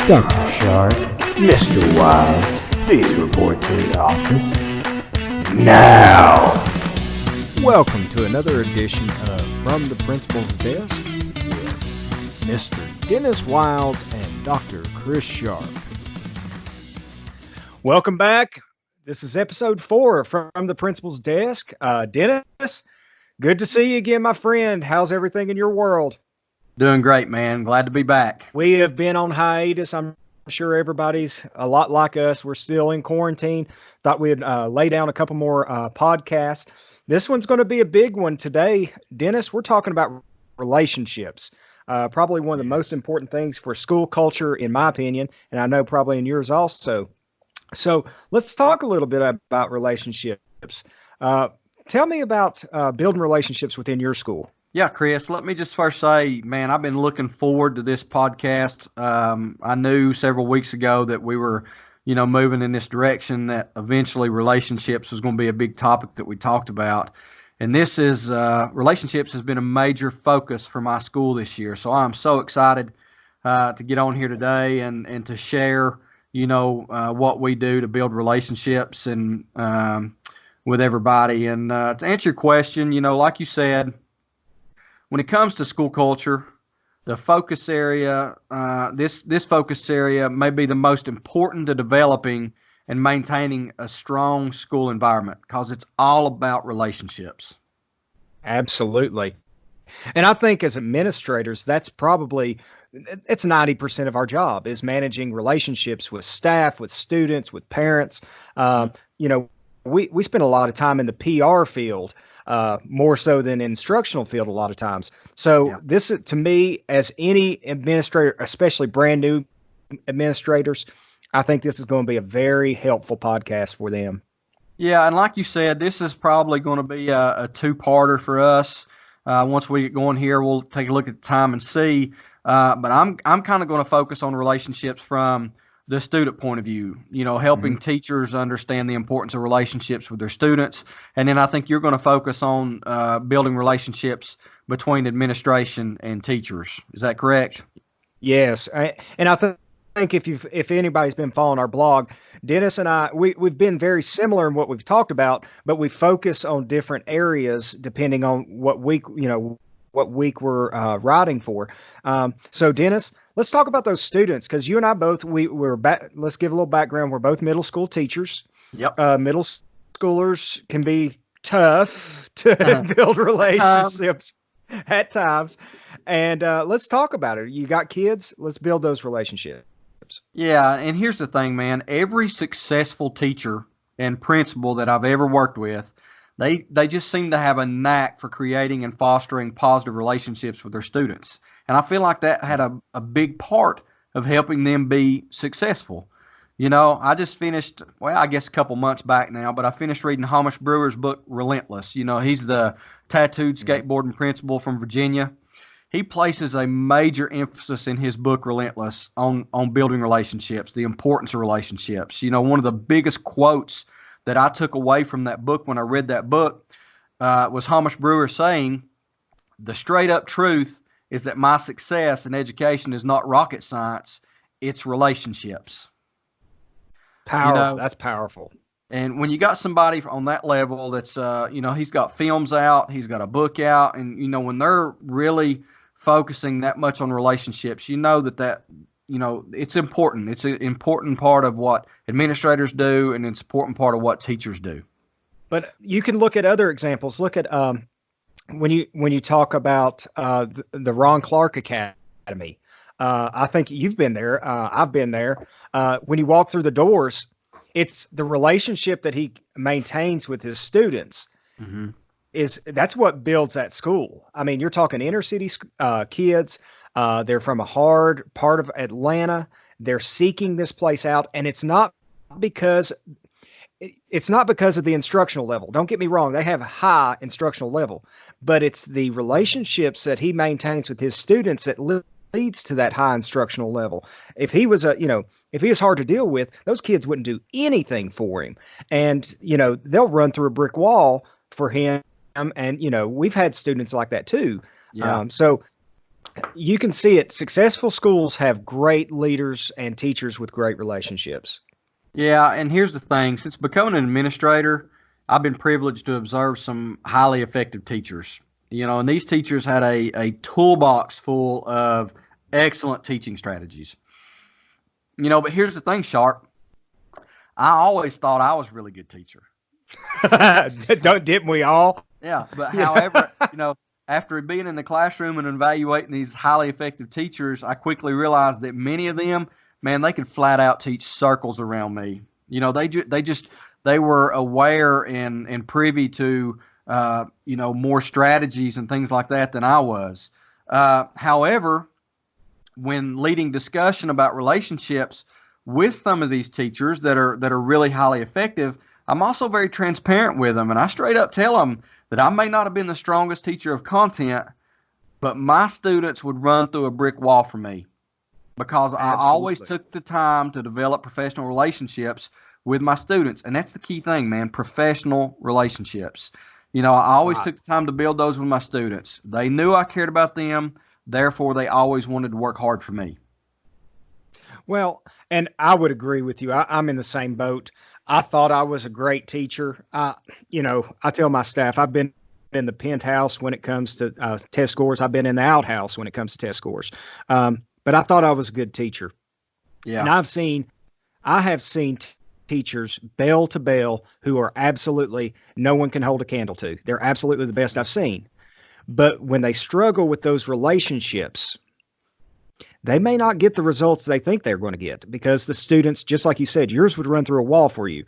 Dr. Sharp, Mr. Wise, please report to the office. Now! Welcome to another edition of From the Principal's Desk with Mr. Dennis Wilds and Dr. Chris Sharp. Welcome back. This is episode 4 from the Principal's Desk. Dennis, good to see you again, my friend. How's everything in your world? Doing great, man. Glad to be back. We have been on hiatus. I'm sure everybody's a lot like us. We're still in quarantine. Thought we'd lay down a couple more podcasts. This one's going to be a big one today. Dennis, we're talking about relationships. Probably one of the most important things for school culture, in my opinion, and I know probably in yours also. So let's talk a little bit about relationships. Tell me about building relationships within your school. Yeah, Chris, let me just first say, man, I've been looking forward to this podcast. I knew several weeks ago that we were, moving in this direction, that eventually relationships was going to be a big topic that we talked about. And this is, relationships has been a major focus for my school this year. So I'm so excited to get on here today and to share, what we do to build relationships and with everybody. And to answer your question, like you said, when it comes to school culture, the focus area, this focus area may be the most important to developing and maintaining a strong school environment because it's all about relationships. Absolutely. And I think as administrators, it's 90% of our job is managing relationships with staff, with students, with parents. We spend a lot of time in the PR field, more so than instructional field a lot of times. So This is, to me, as any administrator, especially brand new administrators, I think this is going to be a very helpful podcast for them. Yeah, and like you said, this is probably going to be a two-parter for us. Once we get going here, we'll take a look at the time and see. But I'm kind of going to focus on relationships from the student point of view, helping teachers understand the importance of relationships with their students. And then I think you're going to focus on building relationships between administration and teachers. Is that correct? Yes. And I think if anybody's been following our blog, Dennis and I, we've been very similar in what we've talked about, but we focus on different areas depending on what week we're writing for. So Dennis, let's talk about those students, because you and I both, we're back. Let's give a little background. We're both middle school teachers. Yep. Middle schoolers can be tough to build relationships at times. And let's talk about it. You got kids, let's build those relationships. Yeah, and here's the thing, man. Every successful teacher and principal that I've ever worked with, they just seem to have a knack for creating and fostering positive relationships with their students. And I feel like that had a big part of helping them be successful. I just finished, I guess a couple months back now, but I finished reading Hamish Brewer's book, Relentless. He's the tattooed skateboarding principal from Virginia. He places a major emphasis in his book, Relentless, on building relationships, the importance of relationships. One of the biggest quotes that I took away from that book when I read that book was Hamish Brewer saying, "The straight up truth is that my success in education is not rocket science, it's relationships." That's powerful. And when you got somebody on that level that's, he's got films out, he's got a book out, and, when they're really focusing that much on relationships, it's important. It's an important part of what administrators do, and it's an important part of what teachers do. But you can look at other examples. Look at when you talk about the Ron Clark Academy. I think you've been there. I've been there. When you walk through the doors, it's the relationship that he maintains with his students. Mm-hmm. That's what builds that school. I mean, you're talking inner city kids. They're from a hard part of Atlanta. They're seeking this place out, and it's not because of the instructional level. Don't get me wrong. They have a high instructional level, but it's the relationships that he maintains with his students that leads to that high instructional level. If he was hard to deal with, those kids wouldn't do anything for him. And, they'll run through a brick wall for him. And, we've had students like that too. Yeah. You can see it. Successful schools have great leaders and teachers with great relationships. Yeah, and here's the thing. Since becoming an administrator, I've been privileged to observe some highly effective teachers. And these teachers had a toolbox full of excellent teaching strategies. But here's the thing, Sharp. I always thought I was a really good teacher. Didn't we all? Yeah, but however, after being in the classroom and evaluating these highly effective teachers, I quickly realized that many of them, man, they could flat out teach circles around me. They were aware and privy to more strategies and things like that than I was. However, when leading discussion about relationships with some of these teachers that are really highly effective, I'm also very transparent with them, and I straight up tell them that I may not have been the strongest teacher of content, but my students would run through a brick wall for me because I always took the time to develop professional relationships with my students. And that's the key thing, man, professional relationships. I always took the time to build those with my students. They knew I cared about them. Therefore, they always wanted to work hard for me. Well, and I would agree with you. I'm in the same boat. I thought I was a great teacher. I tell my staff I've been in the penthouse when it comes to test scores. I've been in the outhouse when it comes to test scores. But I thought I was a good teacher. Yeah. And I have seen teachers bell to bell who are absolutely no one can hold a candle to. They're absolutely the best I've seen. But when they struggle with those relationships, they may not get the results they think they're going to get because the students, just like you said, yours would run through a wall for you.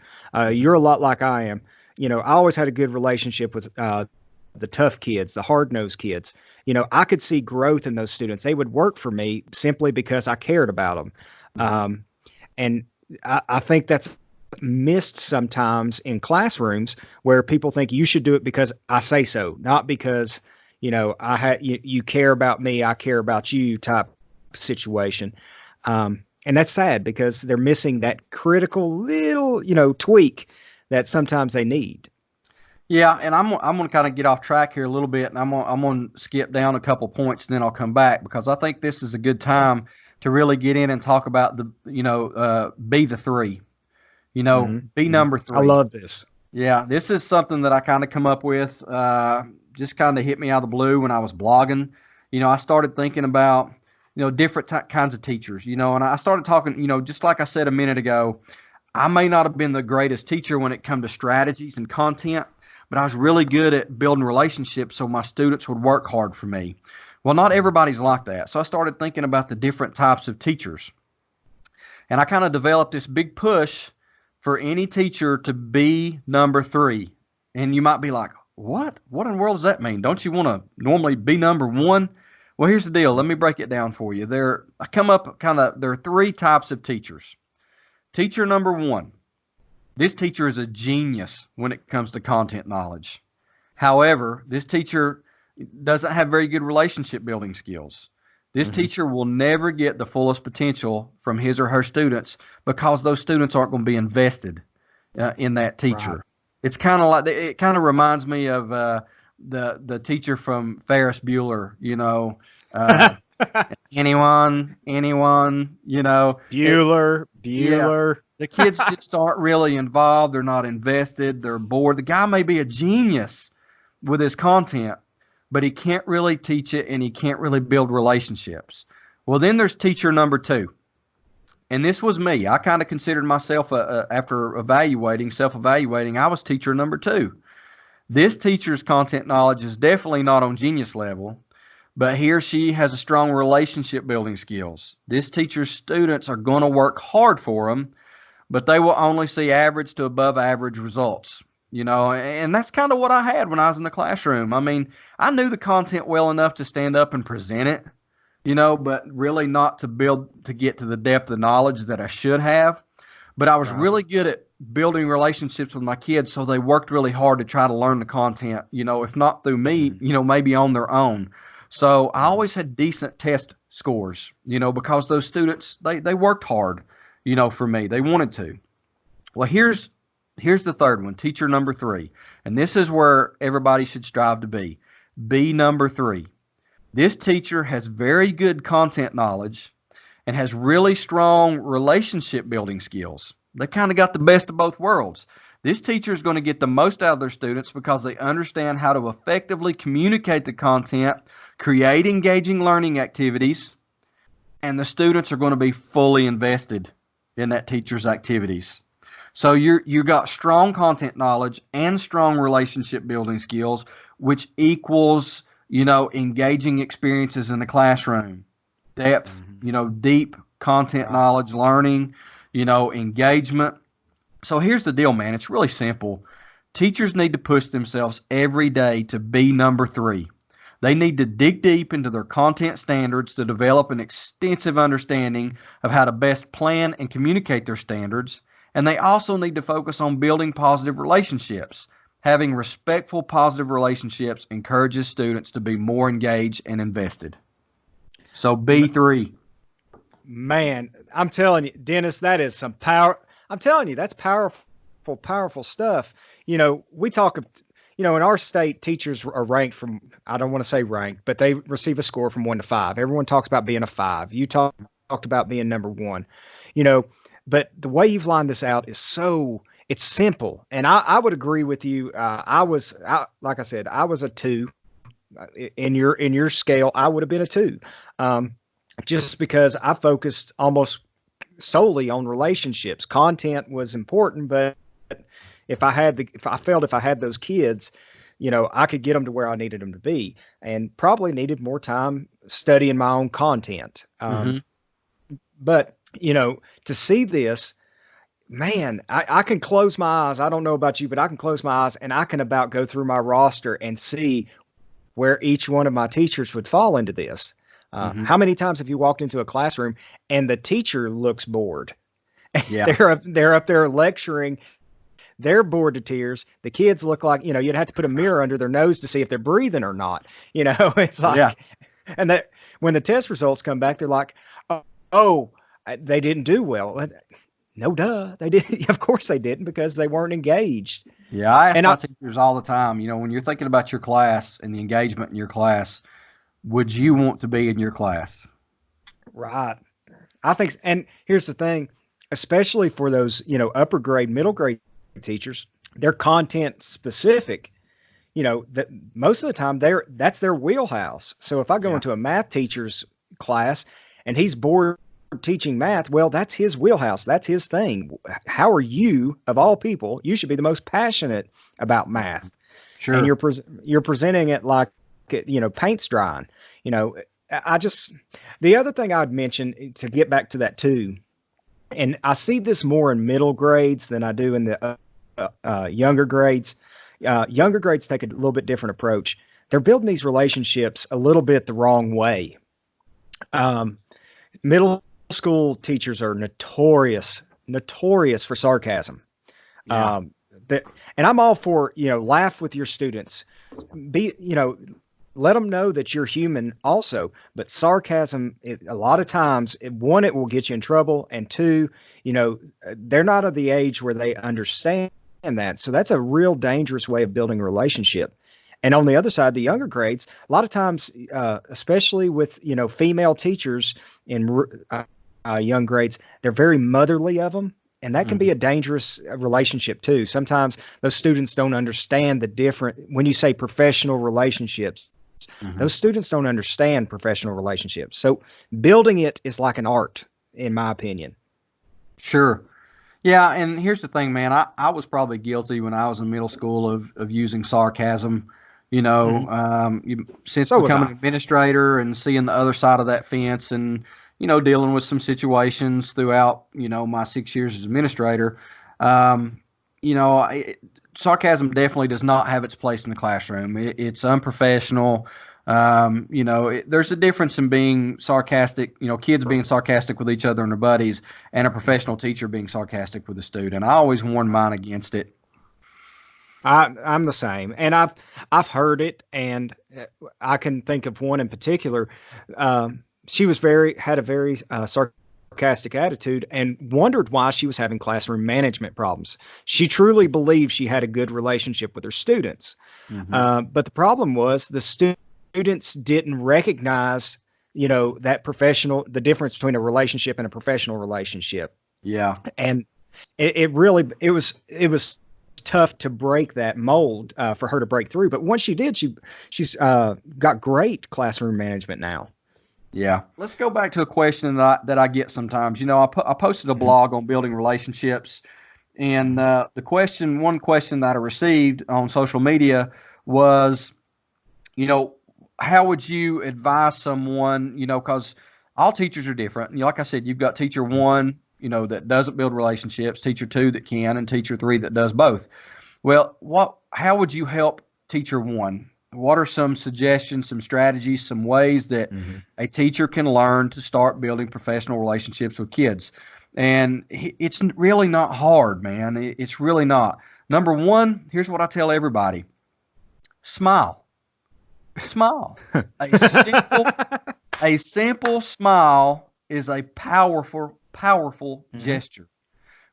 You're a lot like I am. I always had a good relationship with the tough kids, the hard-nosed kids. I could see growth in those students. They would work for me simply because I cared about them. And I think that's missed sometimes in classrooms where people think you should do it because I say so, not because, you care about me, I care about you type situation. And that's sad because they're missing that critical little, tweak that sometimes they need. Yeah, and I'm going to kind of get off track here a little bit, and I'm going to skip down a couple points, and then I'll come back because I think this is a good time to really get in and talk about be the three, be number three. I love this. Yeah, this is something that I kind of come up with, just kind of hit me out of the blue when I was blogging. I started thinking about, different kinds of teachers, and I started talking, just like I said a minute ago, I may not have been the greatest teacher when it come to strategies and content, but I was really good at building relationships so my students would work hard for me. Well, not everybody's like that. So I started thinking about the different types of teachers. And I kind of developed this big push for any teacher to be number three. And you might be like, what? What in the world does that mean? Don't you want to normally be number one? Well, here's the deal. Let me break it down for you. There are three types of teachers. Teacher number one. This teacher is a genius when it comes to content knowledge. However, this teacher doesn't have very good relationship building skills. This teacher will never get the fullest potential from his or her students because those students aren't going to be invested in that teacher. Right. It's kind of like, it kind of reminds me of the teacher from Ferris Bueller, anyone, Bueller. Yeah. The kids just aren't really involved. They're not invested. They're bored. The guy may be a genius with his content, but he can't really teach it and he can't really build relationships. Well, then there's teacher number two. And this was me. I kind of considered myself, after self-evaluating, I was teacher number two. This teacher's content knowledge is definitely not on genius level, but he or she has a strong relationship building skills. This teacher's students are going to work hard for them, but they will only see average to above average results, and that's kind of what I had when I was in the classroom. I mean, I knew the content well enough to stand up and present it, but really not to get to the depth of knowledge that I should have. But I was really good at building relationships with my kids, so they worked really hard to try to learn the content, if not through me, maybe on their own. So I always had decent test scores, because those students, they worked hard, for me. They wanted to. Well, here's the third one, teacher number three. And this is where everybody should strive to be. Be number three. This teacher has very good content knowledge and has really strong relationship building skills. They kind of got the best of both worlds. This teacher is going to get the most out of their students because they understand how to effectively communicate the content, create engaging learning activities, and the students are going to be fully invested in that teacher's activities. So you got strong content knowledge and strong relationship building skills, which equals, engaging experiences in the classroom, depth, deep content knowledge, learning, engagement. So here's the deal, man. It's really simple. Teachers need to push themselves every day to be number 3. They need to dig deep into their content standards to develop an extensive understanding of how to best plan and communicate their standards. And they also need to focus on building positive relationships. Having respectful, positive relationships encourages students to be more engaged and invested. So B3. Man, I'm telling you, Dennis, that is some power. I'm telling you, that's powerful, powerful stuff. We talk of, in our state, teachers are ranked from, I don't want to say ranked, but they receive a score from 1 to 5. Everyone talks about being a 5. You talked about being number 1, but the way you've lined this out is it's simple. And I would agree with you. Like I said, I was a 2 in your scale. I would have been a 2, just because I focused almost solely on relationships. Content was important, but if I had those kids, I could get them to where I needed them to be, and probably needed more time studying my own content. But to see this, man, I can close my eyes. I don't know about you, but I can close my eyes and I can about go through my roster and see where each one of my teachers would fall into this. How many times have you walked into a classroom and the teacher looks bored? Yeah. They're up there lecturing. They're bored to tears. The kids look like, you'd have to put a mirror under their nose to see if they're breathing or not. It's like, yeah. And that when the test results come back, they're like, oh, they didn't do well. No, duh. They did. Of course they didn't, because they weren't engaged. Yeah. I ask my teachers all the time, when you're thinking about your class and the engagement in your class, would you want to be in your class? Right. I think, and here's the thing, especially for those, upper grade, middle grade teachers, they're content specific, that most of the time that's their wheelhouse. So if I go into a math teacher's class and he's bored teaching math, well, that's his wheelhouse. That's his thing. How are you, of all people, you should be the most passionate about math. Sure. And you're presenting it like, paint's drying. The other thing I'd mention, to get back to that too, and I see this more in middle grades than I do in the younger grades. Younger grades take a little bit different approach. They're building these relationships a little bit the wrong way. Middle school teachers are notorious for sarcasm. Yeah. And I'm all for, laugh with your students. Let them know that you're human also. But sarcasm, a lot of times, one, it will get you in trouble. And 2, they're not of the age where they understand that. So that's a real dangerous way of building a relationship. And on the other side, the younger grades, a lot of times, especially with, female teachers in young grades, they're very motherly of them. And that can be a dangerous relationship too. Sometimes those students don't understand when you say professional relationships, those students don't understand professional relationships. So building it is like an art, in my opinion. Sure. Yeah. And here's the thing, man, I was probably guilty when I was in middle school of using sarcasm, since becoming an administrator and seeing the other side of that fence and, dealing with some situations throughout, my 6 years as administrator. Sarcasm definitely does not have its place in the classroom. It's unprofessional. There's a difference in being sarcastic, kids being sarcastic with each other and their buddies, and a professional teacher being sarcastic with a student. I always warn mine against it. I'm the same, and I've heard it, and I can think of one in particular. She had a very sarcastic attitude and wondered why she was having classroom management problems. She truly believed she had a good relationship with her students. But the problem was the students students didn't recognize, that the difference between a relationship and a professional relationship. Yeah. And it was tough to break that mold for her to break through. But once she did, she's got great classroom management now. Yeah. Let's go back to a question that I get sometimes. I posted a blog on building relationships, and one question that I received on social media was, how would you advise someone, because all teachers are different. Like I said, you've got teacher one, that doesn't build relationships, teacher two that can, and teacher three that does both. Well, how would you help teacher one? What are some suggestions, some strategies, some ways that a teacher can learn to start building professional relationships with kids? And it's really not hard, man. It's really not. Number one, here's what I tell everybody. Smile. Smile. A simple smile is a powerful gesture.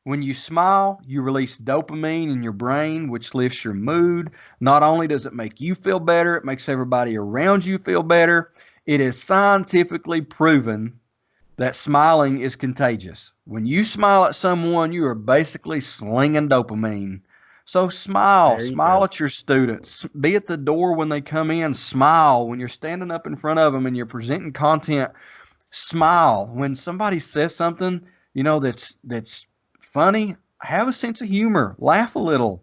When you smile, you release dopamine in your brain, which lifts your mood. Not only does it make you feel better, it makes everybody around you feel better. It is scientifically proven that smiling is contagious. When you smile at someone, you are basically slinging dopamine. So smile at your students. Be at the door when they come in. Smile when you're standing up in front of them and you're presenting content. Smile when somebody says something, that's funny. Have a sense of humor. Laugh a little.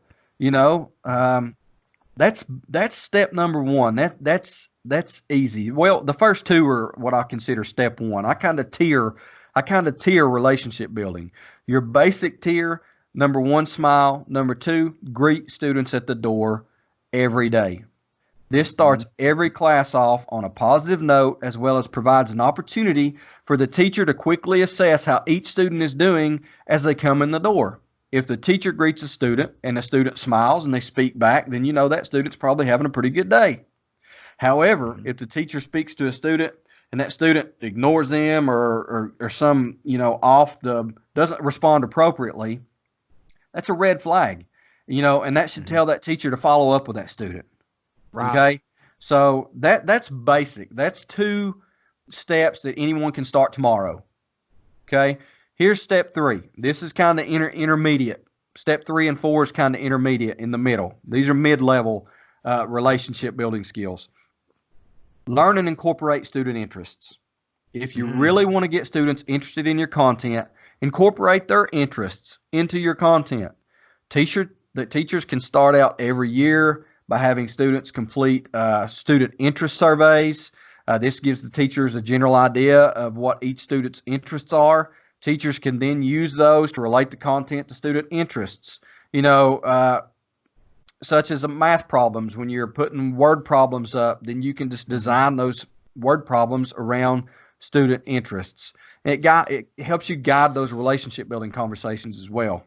That's step number one. That's easy. Well, the first two are what I consider step one. I kind of tier relationship building. Your basic tier. Number one, smile. Number two, greet students at the door every day. This starts every class off on a positive note, as well as provides an opportunity for the teacher to quickly assess how each student is doing as they come in the door. If the teacher greets a student and the student smiles and they speak back, then that student's probably having a pretty good day. However, if the teacher speaks to a student and that student ignores them or some, doesn't respond appropriately, that's a red flag, and that should tell that teacher to follow up with that student. Right. Okay. So that's basic. That's 2 steps that anyone can start tomorrow. Okay. Here's step 3. This is kind of intermediate. Step 3 and 4 is kind of intermediate in the middle. These are mid-level relationship building skills. Learn and incorporate student interests. If you really want to get students interested in your content, incorporate their interests into your content. Teachers can start out every year by having students complete student interest surveys. This gives the teachers a general idea of what each student's interests are. Teachers can then use those to relate the content to student interests. Such as math problems. When you're putting word problems up, then you can just design those word problems around student interests. It helps you guide those relationship building conversations as well.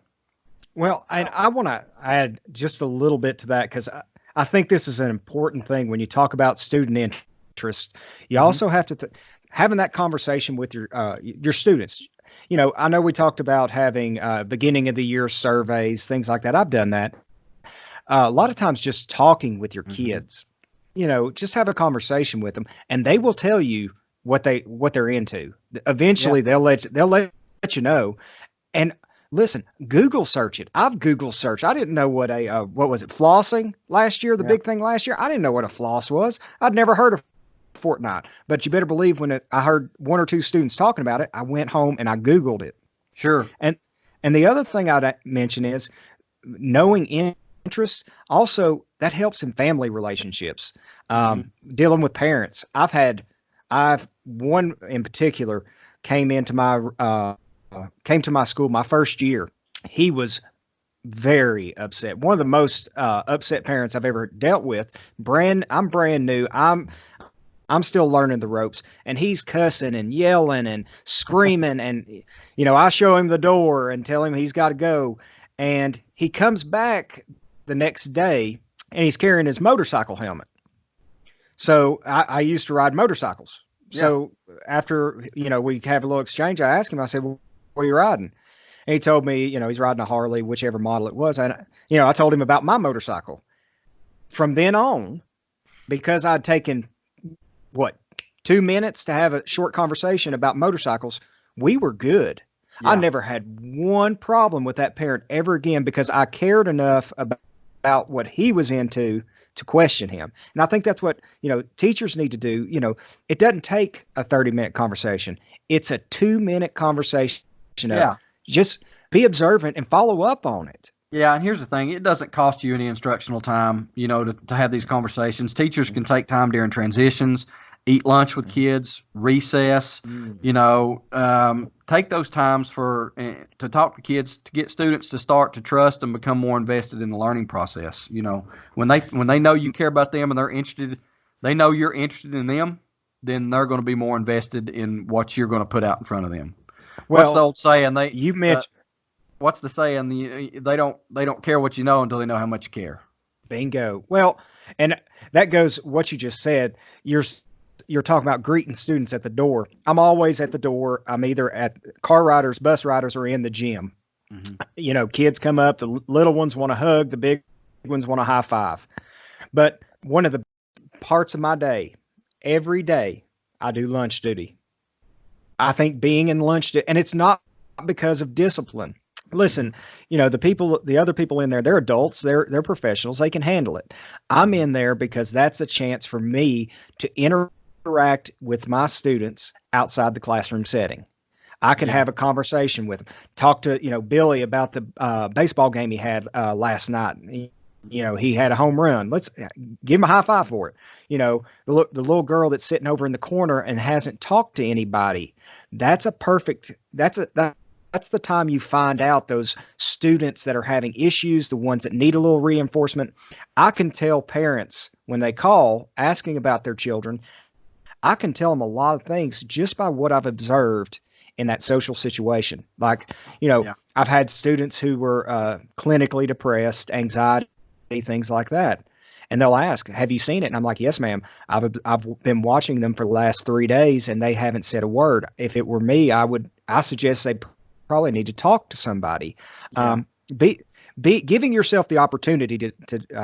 Well, I want to add just a little bit to that, because I think this is an important thing when you talk about student interest. You also have to having that conversation with your students. I know we talked about having beginning of the year surveys, things like that. I've done that. A lot of times just talking with your kids, just have a conversation with them and they will tell you what they're into. Eventually they'll let you know. And listen, Google search it. I've Google searched. I didn't know what what was it? Flossing last year, the big thing last year. I didn't know what a floss was. I'd never heard of Fortnite, but you better believe when I heard 1 or 2 students talking about it, I went home and I Googled it. Sure. And the other thing I'd mention is knowing interests. Also, that helps in family relationships, dealing with parents. I've one in particular came to my school my first year. He was very upset. One of the most upset parents I've ever dealt with. I'm brand new. I'm still learning the ropes, and he's cussing and yelling and screaming. And, I show him the door and tell him he's got to go. And he comes back the next day and he's carrying his motorcycle helmet. So I used to ride motorcycles. Yeah. So after, we have a little exchange, I asked him, I said, well, what are you riding? And he told me, he's riding a Harley, whichever model it was. And, I told him about my motorcycle. From then on, because I'd taken what, 2 minutes to have a short conversation about motorcycles, we were good. I Yeah. never had one problem with that parent ever again because I cared enough about what he was into to question him. And I think that's what, teachers need to do. It doesn't take a 30-minute conversation. It's a 2-minute conversation of Yeah. just be observant and follow up on it. Yeah, and here's the thing. It doesn't cost you any instructional time, to have these conversations. Teachers can take time during transitions, eat lunch with kids, recess, take those times to talk to kids, to get students to start to trust and become more invested in the learning process. When they know you care about them and they know you're interested in them, then they're going to be more invested in what you're going to put out in front of them. What's the Well, old saying? you mentioned What's the saying? They don't care what you know until they know how much you care. bingo. Well, and that goes what you just said. You're talking about greeting students at the door. I'm always at the door. I'm either at car riders, bus riders, or in the gym. Mm-hmm. Kids come up, the little ones want to hug, the big ones want to high five. But one of the parts of my day, every day, I do lunch duty. I think being in lunch duty, and it's not because of discipline. Listen, the other people in there, they're adults, they're professionals, they can handle it. I'm in there because that's a chance for me to interact with my students outside the classroom setting. I can Yeah. have a conversation with them. Talk to, Billy about the baseball game he had last night. He had a home run. Let's give him a high five for it. The little girl that's sitting over in the corner and hasn't talked to anybody. That's the time you find out those students that are having issues, the ones that need a little reinforcement. I can tell parents when they call asking about their children, I can tell them a lot of things just by what I've observed in that social situation. Like, Yeah. I've had students who were clinically depressed, anxiety, things like that. And they'll ask, "Have you seen it?" And I'm like, "Yes, ma'am. I've been watching them for the last 3 days, and they haven't said a word. If it were me, I suggest they probably need to talk to somebody." Yeah. Be giving yourself the opportunity to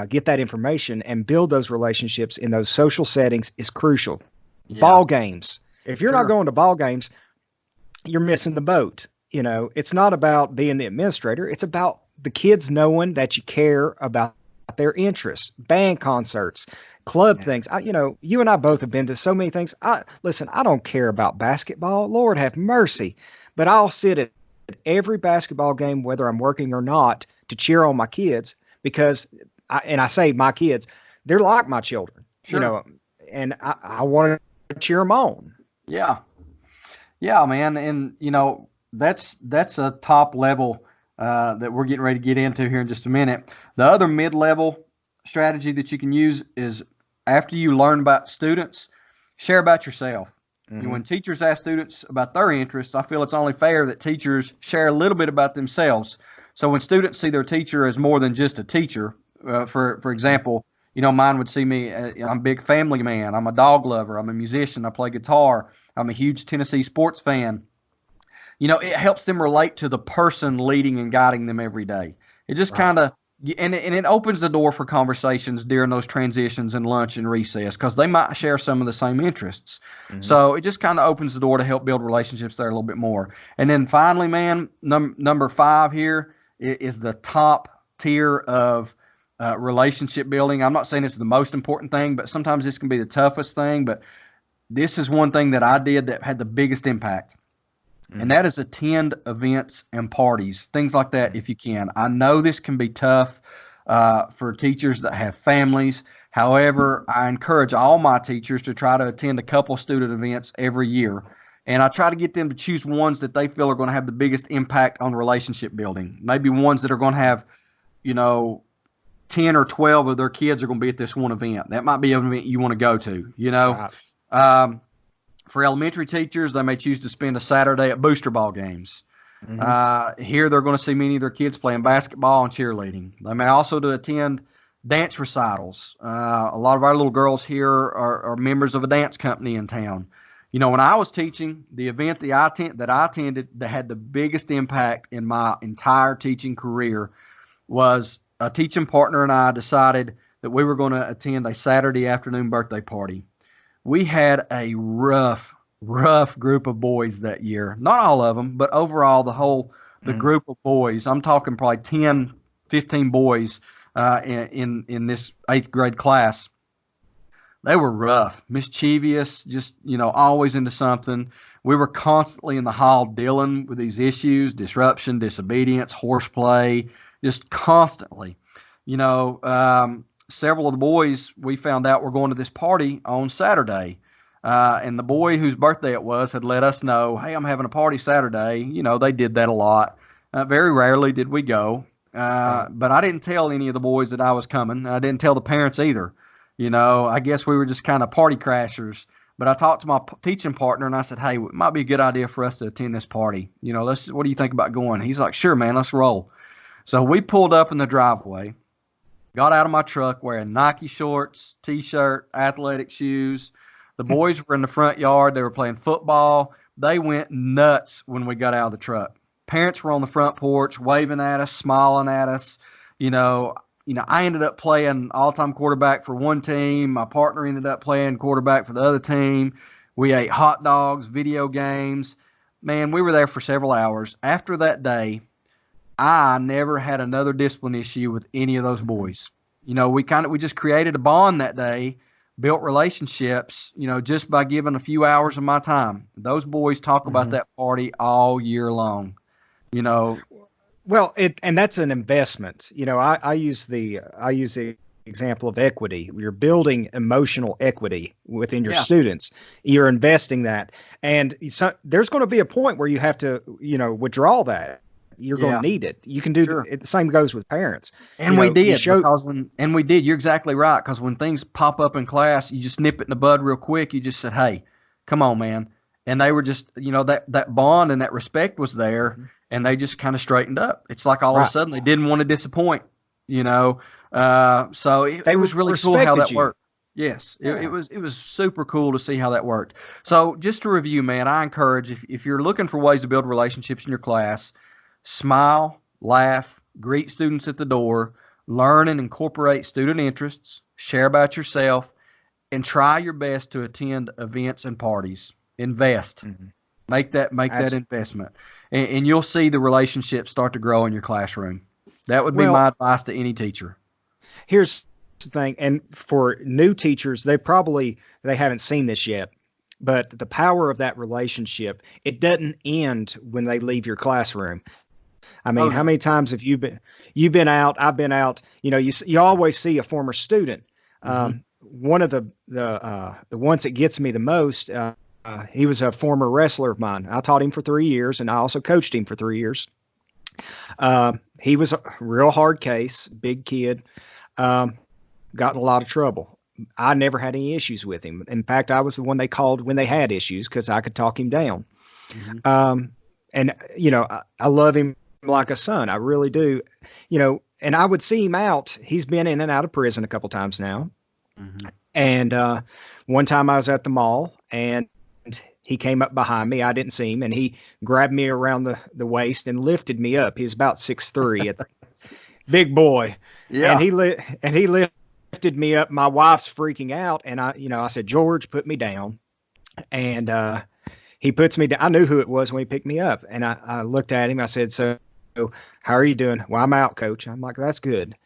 get that information and build those relationships in those social settings is crucial. Yeah. Ball games. If you're Sure. not going to ball games, you're missing the boat. It's not about being the administrator. It's about the kids knowing that you care about their interests. Band concerts, club Yeah. things. You and I both have been to so many things. Listen, I don't care about basketball. Lord have mercy. But I'll sit at every basketball game, whether I'm working or not, to cheer on my kids because I say my kids, they're like my children, Sure. and I want to cheer them on. Yeah. Yeah, man. And, that's a top level that we're getting ready to get into here in just a minute. The other mid-level strategy that you can use is after you learn about students, share about yourself. When teachers ask students about their interests, I feel it's only fair that teachers share a little bit about themselves. So when students see their teacher as more than just a teacher, for example, mine would see me, I'm a big family man. I'm a dog lover. I'm a musician. I play guitar. I'm a huge Tennessee sports fan. It helps them relate to the person leading and guiding them every day. It just Right. kind of, and it opens the door for conversations during those transitions and lunch and recess because they might share some of the same interests. So it just kind of opens the door to help build relationships there a little bit more. And then finally, man, number 5 here is the top tier of relationship building. I'm not saying it's the most important thing, but sometimes this can be the toughest thing. But this is one thing that I did that had the biggest impact. And that is attend events and parties, things like that, if you can. I know this can be tough for teachers that have families. However, I encourage all my teachers to try to attend a couple student events every year. And I try to get them to choose ones that they feel are going to have the biggest impact on relationship building. Maybe ones that are going to have, 10 or 12 of their kids are going to be at this one event. That might be an event you want to go to, Right. For elementary teachers, they may choose to spend a Saturday at booster ball games. Here, they're going to see many of their kids playing basketball and cheerleading. They may also to attend dance recitals. A lot of our little girls here are members of a dance company in town. When I was teaching, the event that I attended that had the biggest impact in my entire teaching career was a teaching partner and I decided that we were going to attend a Saturday afternoon birthday party. we had a rough group of boys that year. Not all of them, but overall, the Mm. group of boys. I'm talking probably 10, 15 boys in this eighth grade class. They were rough, mischievous, just, always into something. We were constantly in the hall dealing with these issues, disruption, disobedience, horseplay, just constantly. Several of the boys we found out were going to this party on Saturday. And the boy whose birthday it was had let us know, hey, I'm having a party Saturday. They did that a lot. Very rarely did we go. Right. But I didn't tell any of the boys that I was coming. I didn't tell the parents either. I guess we were just kind of party crashers. But I talked to my teaching partner and I said, hey, it might be a good idea for us to attend this party. What do you think about going? He's like, sure, man, let's roll. So we pulled up in the driveway, got out of my truck wearing Nike shorts, T-shirt, athletic shoes. The boys were in the front yard. They were playing football. They went nuts when we got out of the truck. Parents were on the front porch waving at us, smiling at us. I ended up playing all-time quarterback for one team. My partner ended up playing quarterback for the other team. We ate hot dogs, video games. Man, we were there for several hours. After that day, I never had another discipline issue with any of those boys. We just created a bond that day, built relationships, just by giving a few hours of my time. Those boys talk about that party all year long. Well, and that's an investment. I use the example of equity. You're building emotional equity within your Yeah. students. You're investing that, and so there's going to be a point where you have to, withdraw that. You're going Yeah. to need it. You can do Sure. the same goes with parents. And we did and we did. You're exactly right. Because when things pop up in class, you just nip it in the bud real quick. You just said, "Hey, come on, man." And they were just, that bond and that respect was there, and they just kind of straightened up. It's like all of a Right. sudden they didn't want to disappoint. So it was really cool how respected that you. worked. Yes, Yeah. it was super cool to see how that worked. So just to review, man, I encourage if you're looking for ways to build relationships in your class, smile, laugh, greet students at the door, learn and incorporate student interests, share about yourself, and try your best to attend events and parties. Invest. Mhm. Make that investment. And you'll see the relationships start to grow in your classroom. That would be Well, my advice to any teacher. here's the thing, and for new teachers, they haven't seen this yet, but the power of that relationship, it doesn't end when they leave your classroom. I Oh mean, how no. many times have you've been out, I've been out, you always see a former student. Hmm. One of the ones that gets me the most, he was a former wrestler of mine. I taught him for 3 years, and I also coached him for 3 years. He was a real hard case, big kid, um, got in a lot of trouble. I never had any issues with him. In fact, I was the one they called when they had issues because I could talk him down. Hmm. Um, and I love him like a son. I really do. And I would see him out. He's been in and out of prison a couple times now. Hmm. And one time I was at the mall and he came up behind me. I didn't see him, and he grabbed me around the waist and lifted me up. He was about 6'3", big boy, Yeah. and he lifted me up. My wife's freaking out, and I said, George, put me down, and he puts me down. I knew who it was when he picked me up, and I looked at him. I said, so how are you doing? Well, I'm out, coach. I'm like, that's good.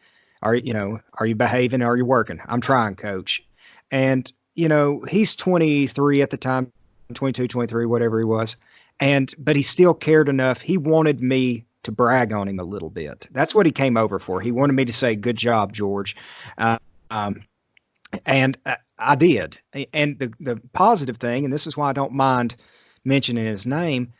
Are you behaving? Are you working? I'm trying, coach. And he's 23 at the time, 22, 23, whatever he was. But he still cared enough. He wanted me to brag on him a little bit. That's what he came over for. He wanted me to say, good job, George. Uh, um, and I did. And the positive thing, and this is why I don't mind mentioning his name,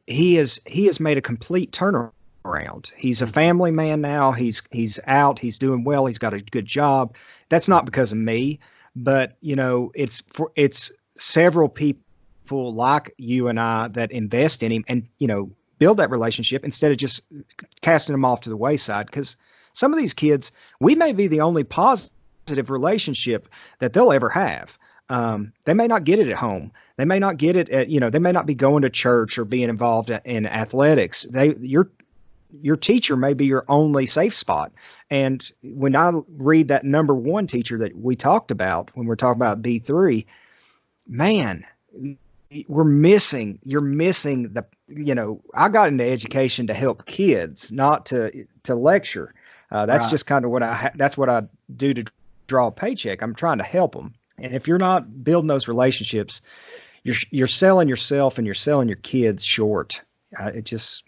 he has made a complete turnaround. He's a family man now. He's out. He's doing well. He's got a good job. That's not because of me, but it's several people like you and I that invest in him and build that relationship instead of just casting them off to the wayside. Because some of these kids, we may be the only positive relationship that they'll ever have. They may not get it at home. They may not get it at, they may not be going to church or being involved in athletics. Your teacher may be your only safe spot. And when I read that number one teacher that we talked about, when we're talking about B3, man, you're missing the, I got into education to help kids, not to lecture. That's Right. just kind of that's what I do to draw a paycheck. I'm trying to help them. And if you're not building those relationships, you're selling yourself and you're selling your kids short. It just,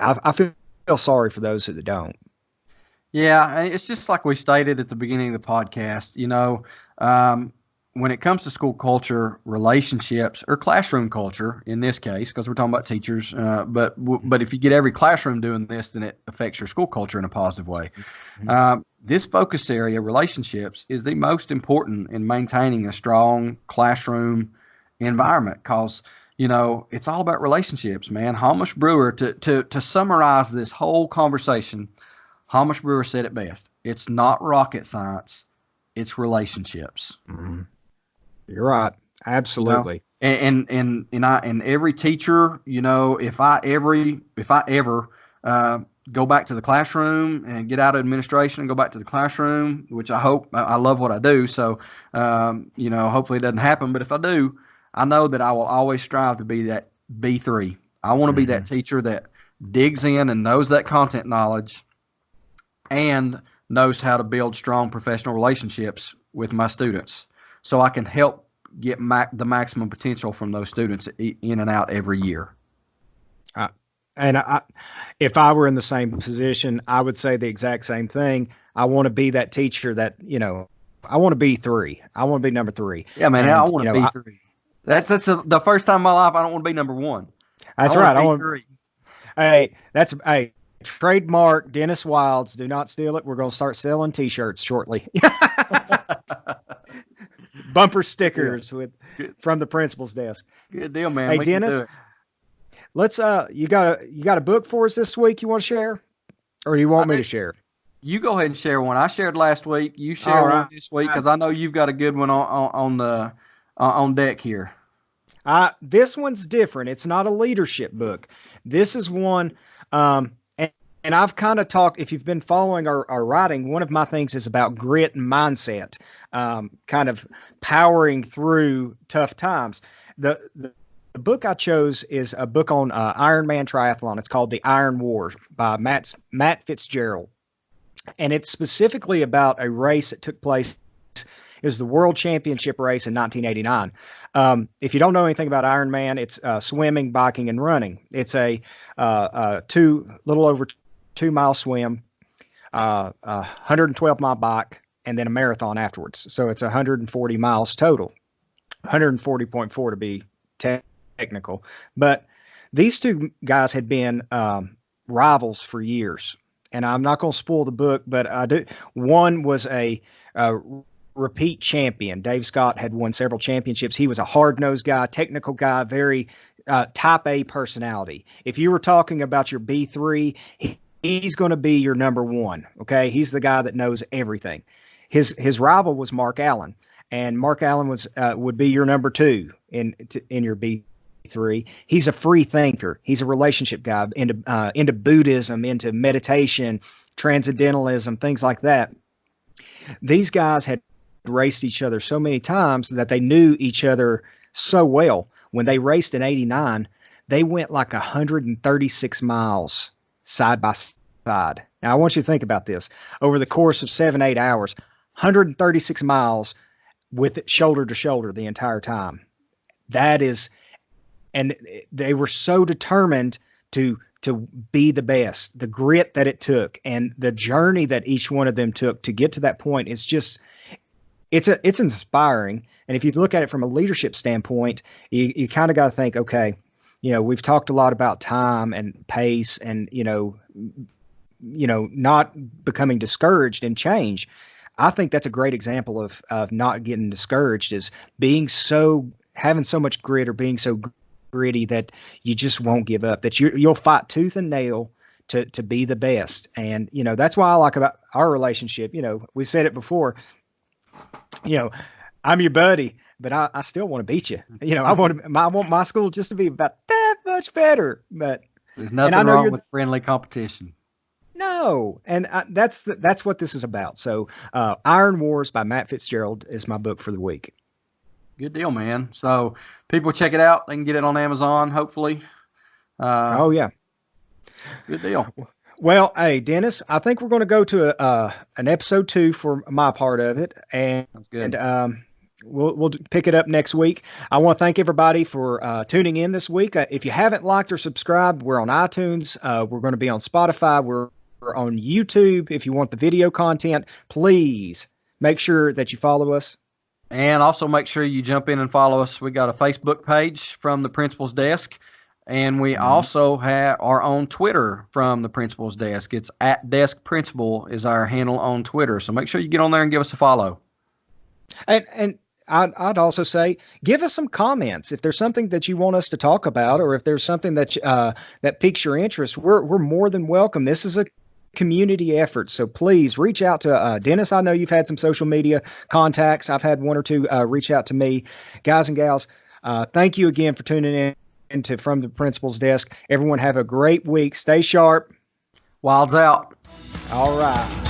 I feel sorry for those that don't. Yeah, it's just like we stated at the beginning of the podcast. When it comes to school culture, relationships, or classroom culture, in this case, because we're talking about teachers, but if you get every classroom doing this, then it affects your school culture in a positive way. This focus area, relationships, is the most important in maintaining a strong classroom environment, because it's all about relationships, man. Hamish Brewer, to summarize this whole conversation, Hamish Brewer said it best. It's not rocket science, it's relationships. Mm-hmm. You're right. Absolutely. And every teacher, if I ever go back to the classroom and get out of administration and go back to the classroom, which I hope, I love what I do. So, hopefully it doesn't happen. But if I do, I know that I will always strive to be that B3. I want to be that teacher that digs in and knows that content knowledge and knows how to build strong professional relationships with my students, so I can help get the maximum potential from those students in and out every year. If I were in the same position, I would say the exact same thing. I want to be that teacher that, I want to be 3. I want to be number 3. Yeah, man, I want to be 3. That's the first time in my life I don't want to be number 1. That's right. I want 3. Hey, trademark Dennis Wilds. Do not steal it. We're going to start selling T-shirts shortly. Bumper stickers from the principal's desk. Good deal, man. Hey, Dennis, let's you got a book for us this week you want to share, or do you want me to share? You go ahead and share one. I shared last week. You share one this week, because I know you've got a good one on deck here. This one's different. It's not a leadership book. This is one, and I've kind of talked, if you've been following our writing, one of my things is about grit and mindset, kind of powering through tough times. The book I chose is a book on Ironman triathlon. It's called The Iron War by Matt Fitzgerald. And it's specifically about a race that took place. It was the World Championship race in 1989. If you don't know anything about Ironman, it's swimming, biking, and running. It's a little over 2-mile swim, 112-mile bike, and then a marathon afterwards. So it's 140 miles total, 140.4 to be technical. But these two guys had been rivals for years. And I'm not going to spoil the book, but I do. One was a repeat champion. Dave Scott had won several championships. He was a hard-nosed guy, technical guy, very type A personality. If you were talking about your B3, he's going to be your number 1. Okay, he's the guy that knows everything. His rival was Mark Allen, and Mark Allen would be your number 2 in your B3. He's a free thinker. He's a relationship guy, into Buddhism, into meditation, transcendentalism, things like that. These guys had raced each other so many times that they knew each other so well. When they raced in 89, they went like 136 miles side by side. Now, I want you to think about this. Over the course of 7-8 hours, 136 miles with it shoulder to shoulder the entire time. And they were so determined to be the best. The grit that it took and the journey that each one of them took to get to that point is just, it's inspiring. And if you look at it from a leadership standpoint, you kind of got to think, okay, we've talked a lot about time and pace and, not becoming discouraged in change. I think that's a great example of not getting discouraged, is having so much grit or being so gritty that you just won't give up, that you'll fight tooth and nail to be the best. And, that's why I like about our relationship. We said it before, I'm your buddy, but I still want to beat you. I want my school just to be about that much better. But there's nothing wrong with friendly competition. No. And that's what this is about. So Iron Wars by Matt Fitzgerald is my book for the week. Good deal, man. So people check it out. They can get it on Amazon, hopefully. Oh yeah. Good deal. Well, hey Dennis, I think we're going to go to an episode 2 for my part of it, and That's good. we'll pick it up next week. I want to thank everybody for tuning in this week. If you haven't liked or subscribed, we're on iTunes. We're going to be on Spotify. We're on YouTube. If you want the video content, please make sure that you follow us. And also make sure you jump in and follow us. We got a Facebook page from the Principal's Desk, and we also have our own Twitter from the Principal's Desk. It's @DeskPrincipal is our handle on Twitter. So make sure you get on there and give us a follow. And I'd also say, give us some comments if there's something that you want us to talk about, or if there's something that that piques your interest. We're more than welcome. This is a community effort, so please reach out to Dennis. I know you've had some social media contacts. I've had one or two reach out to me, guys and gals. Thank you again for tuning in into From the Principal's Desk. Everyone have a great week. Stay sharp. Wilds out. All right.